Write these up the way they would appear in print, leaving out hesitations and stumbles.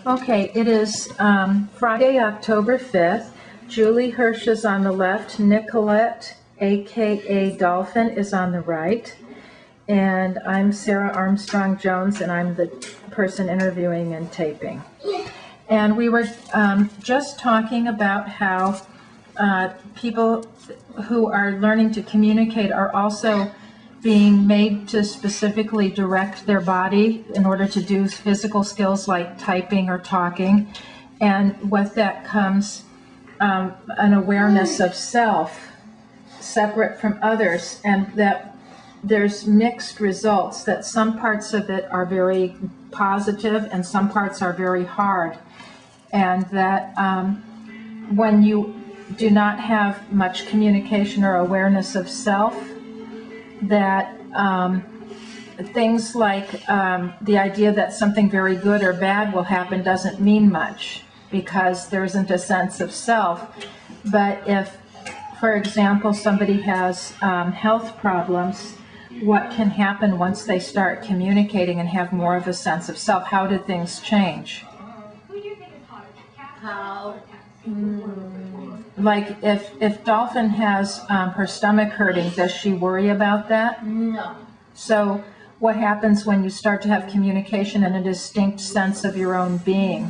Okay, it is Friday, October 5th. Julie Hirsch is on the left. Nicolette, aka Dolphin, is on the right. And I'm Sarah Armstrong Jones, and I'm the person interviewing and taping. And we were just talking about how people who are learning to communicate are also being made to specifically direct their body in order to do physical skills like typing or talking. And with that comes an awareness of self, separate from others, and that there's mixed results, that some parts of it are very positive and some parts are very hard. And that when you do not have much communication or awareness of self, that things like the idea that something very good or bad will happen doesn't mean much because there isn't a sense of self. But if, for example, somebody has health problems, what can happen once they start communicating and have more of a sense of self? How do things change? How? Like if Dolphin has her stomach hurting, does she worry about that? No. So what happens when you start to have communication and a distinct sense of your own being?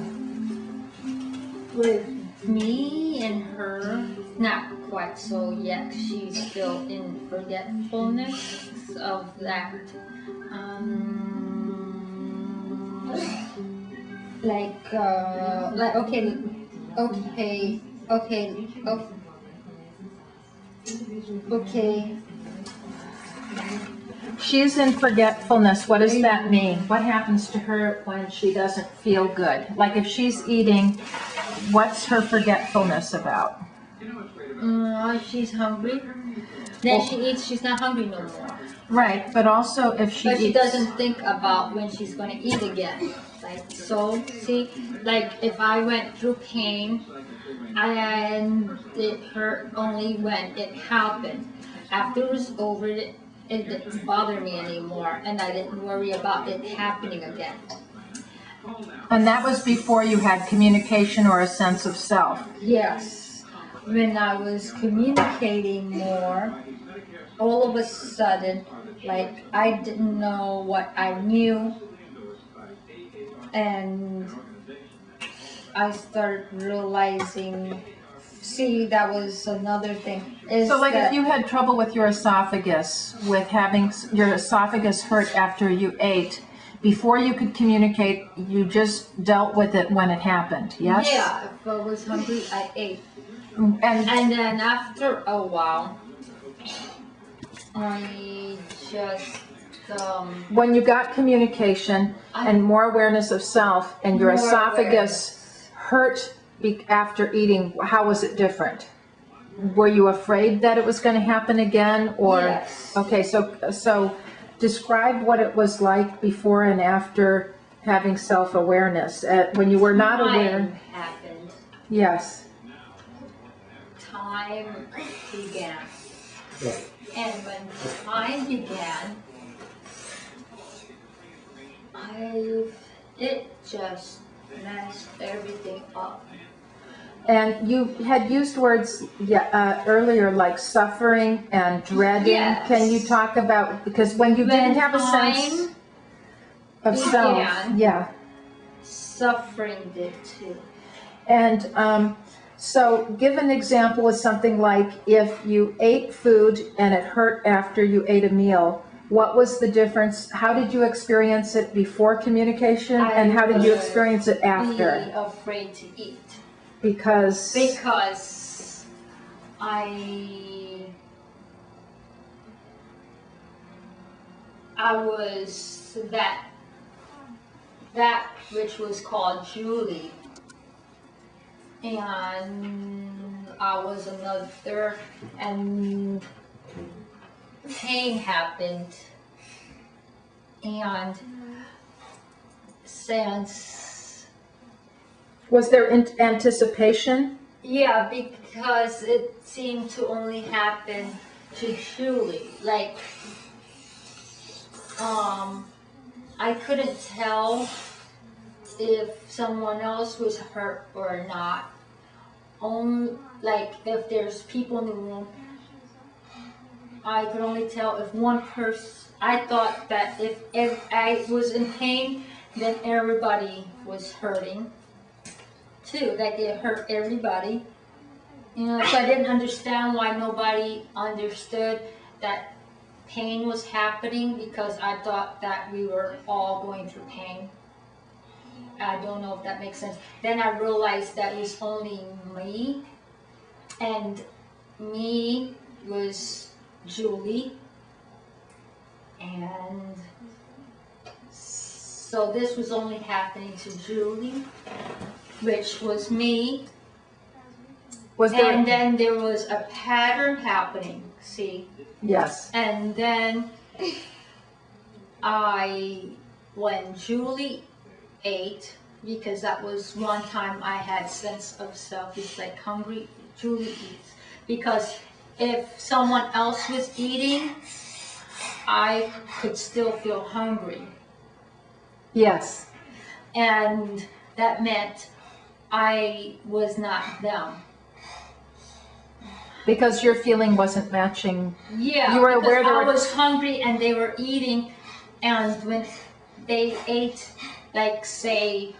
With me and her, not quite so yet. She's still in forgetfulness of that. Okay. She's in forgetfulness. What does that mean? What happens to her when she doesn't feel good? Like if she's eating, what's her forgetfulness about? She's hungry. Then she eats, she's not hungry no more. Right, but also if she But she eats, doesn't think about when she's going to eat again. Like, so, see, like if I went through pain and it hurt only when it happened. After it was over, it didn't bother me anymore, and I didn't worry about it happening again. And that was before you had communication or a sense of self. Yes. When I was communicating more, all of a sudden, like I didn't know what I knew, and I started realizing, see, that was another thing. So like if you had trouble with your esophagus, with having your esophagus hurt after you ate, before you could communicate, you just dealt with it when it happened, yes? Yeah, if I was hungry, I ate. And then after a while, I just... when you got communication and more awareness of self and your esophagus hurt after eating, how was it different? Were you afraid that it was going to happen again? Or yes. Okay, so describe what it was like before and after having self-awareness. When you were not aware. Time happened. Yes. Time began. And when time began, it just messed everything up. And you had used words earlier like suffering and dreading. Yes. Can you talk about, because when you didn't have a sense of self, yeah, suffering did too. And so give an example of something like if you ate food and it hurt after you ate a meal. What was the difference? How did you experience it before communication, and how did you experience it after? Be afraid to eat. Because I was that which was called Julie, and I was another, and pain happened, and since... Was there anticipation? Yeah, because it seemed to only happen to Julie. Like, I couldn't tell if someone else was hurt or not. Only, like, if there's people in the room, I could only tell if one person, I thought that if I was in pain, then everybody was hurting too, like it hurt everybody. You know, so I didn't understand why nobody understood that pain was happening, because I thought that we were all going through pain. I don't know if that makes sense. Then I realized that it was only me, and me was Julie, and so this was only happening to Julie, which was me. And then there was a pattern happening, see? Yes. And then when Julie ate, because that was one time I had sense of self, it's like hungry, Julie eats. Because if someone else was eating, I could still feel hungry. Yes. And that meant I was not them. Because your feeling wasn't matching. Yeah, you were aware because I was hungry and they were eating, and when they ate, like, say,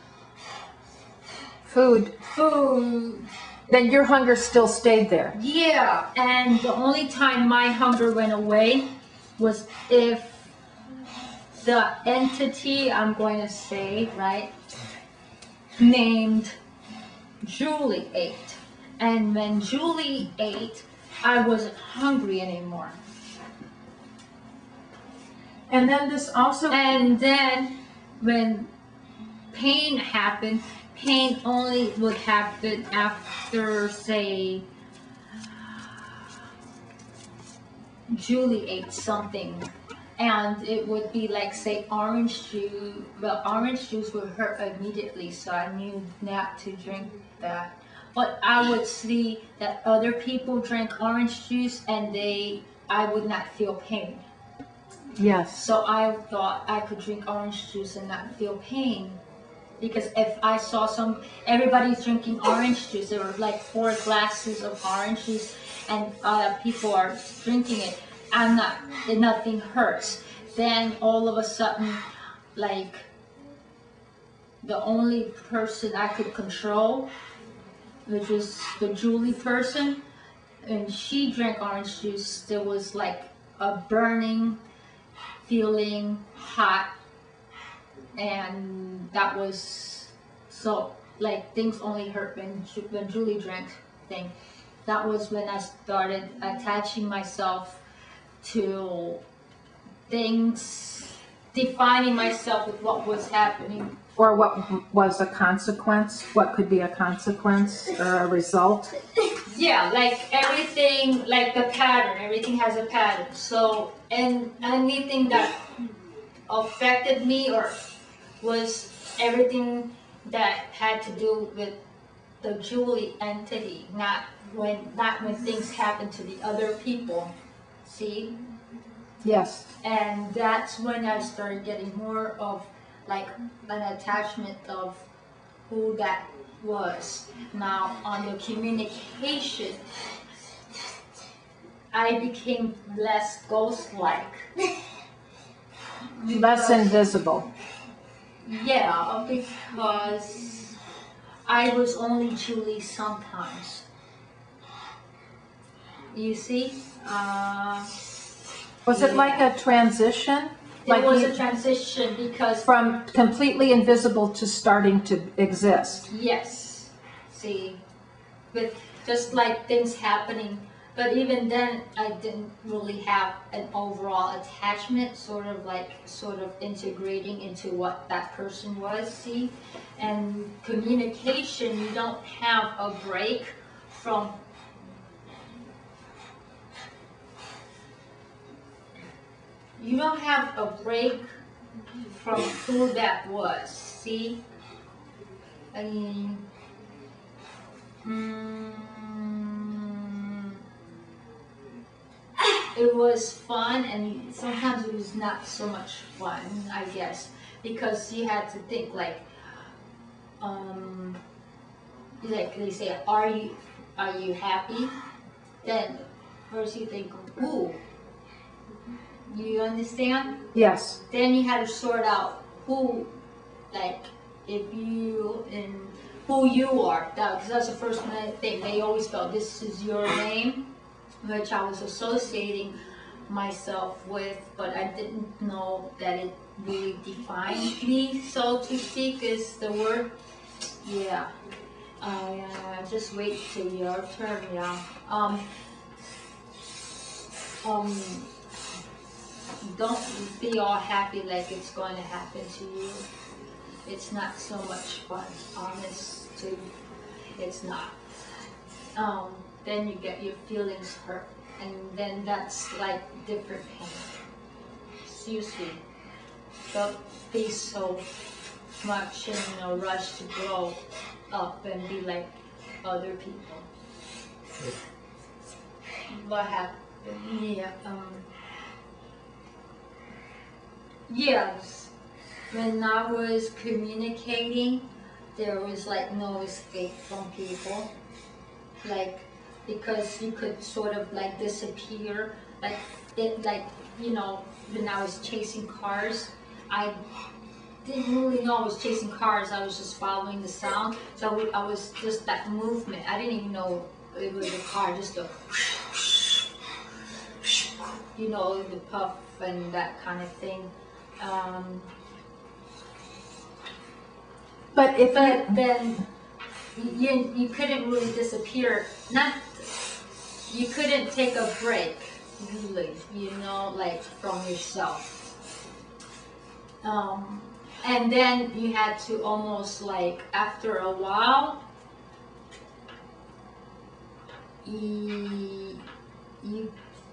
food, then your hunger still stayed there. Yeah, and the only time my hunger went away was if the entity, I'm going to say, right, named Julie ate. And when Julie ate, I wasn't hungry anymore. And then this also... And then when pain happened, pain only would happen after, say, Julie ate something. And it would be like, say, orange juice. Well, orange juice would hurt immediately, so I knew not to drink that. But I would see that other people drank orange juice and I would not feel pain. Yes. So I thought I could drink orange juice and not feel pain. Because if I saw everybody's drinking orange juice, there were like 4 glasses of orange juice, and people are drinking it, nothing hurts. Then all of a sudden, like, the only person I could control, which was the Julie person, and she drank orange juice, there was like a burning feeling, hot, and that was, so, like, things only hurt when Julie drank thing. That was when I started attaching myself to things, defining myself with what was happening. Or what was a consequence, what could be a consequence or a result. Yeah, like everything, like the pattern, everything has a pattern. So, and anything that affected me or was everything that had to do with the Julie entity, not when things happen to the other people. See? Yes. And that's when I started getting more of like an attachment of who that was. Now on the communication, I became less ghost-like. Less invisible. Yeah, because I was only Julie sometimes. You see? Was it like a transition? It was a transition because... From completely invisible to starting to exist. Yes. See? With just like things happening. But even then, I didn't really have an overall attachment, sort of integrating into what that person was, see? And communication, you don't have a break from... You don't have a break from who that was, see? I mean... It was fun, and sometimes it was not so much fun, I guess, because you had to think like, like they say, are you happy? Then first you think, ooh, you understand? Yes. Then you had to sort out who, like, if you and who you are. Because that's the first thing. They always go, this is your name, which I was associating myself with, but I didn't know that it really defined me, so to speak, is the word. Yeah. Just wait till your turn, yeah. Don't be all happy like it's going to happen to you. It's not so much fun, honest to, it's not. Then you get your feelings hurt, and then that's like different pain. Seriously, don't be so much in a rush to grow up and be like other people. What happened? Yeah, yes. When I was communicating, there was like no escape from people. Like, because you could sort of like disappear. Like, you know, when I was chasing cars, I didn't really know I was chasing cars. I was just following the sound. So I was just that movement. I didn't even know it was a car, just a, you know, the puff and that kind of thing. But then you couldn't really disappear. You couldn't take a break, really, you know, like from yourself. And then you had to almost like, after a while, you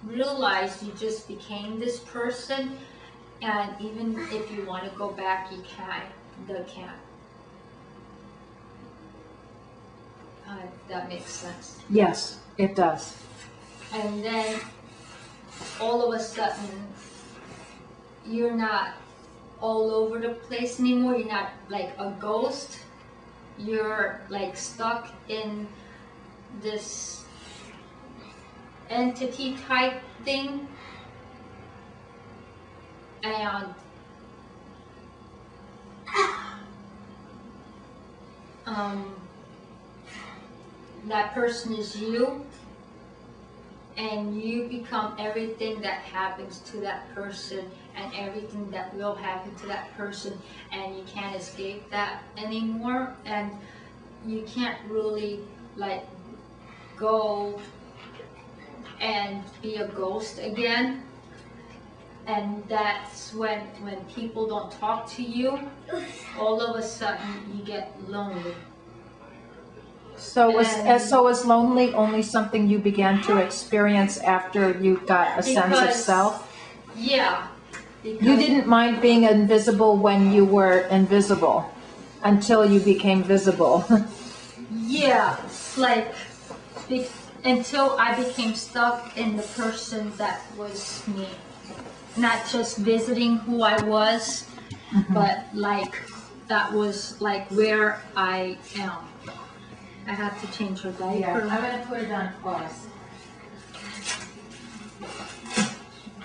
realize you just became this person, and even if you want to go back, you can't. If that makes sense. yes, it does. And then all of a sudden, you're not all over the place anymore. You're not like a ghost. You're like stuck in this entity type thing. And that person is you, and you become everything that happens to that person and everything that will happen to that person, and you can't escape that anymore, and you can't really like go and be a ghost again. And that's when people don't talk to you, all of a sudden you get lonely. So was lonely only something you began to experience after you got a sense of self? Yeah. You didn't mind being invisible when you were invisible until you became visible. Yeah, like until I became stuck in the person that was me. Not just visiting who I was, but like that was like where I am. I had to change her diaper. Yeah, I'm going to put it on pause.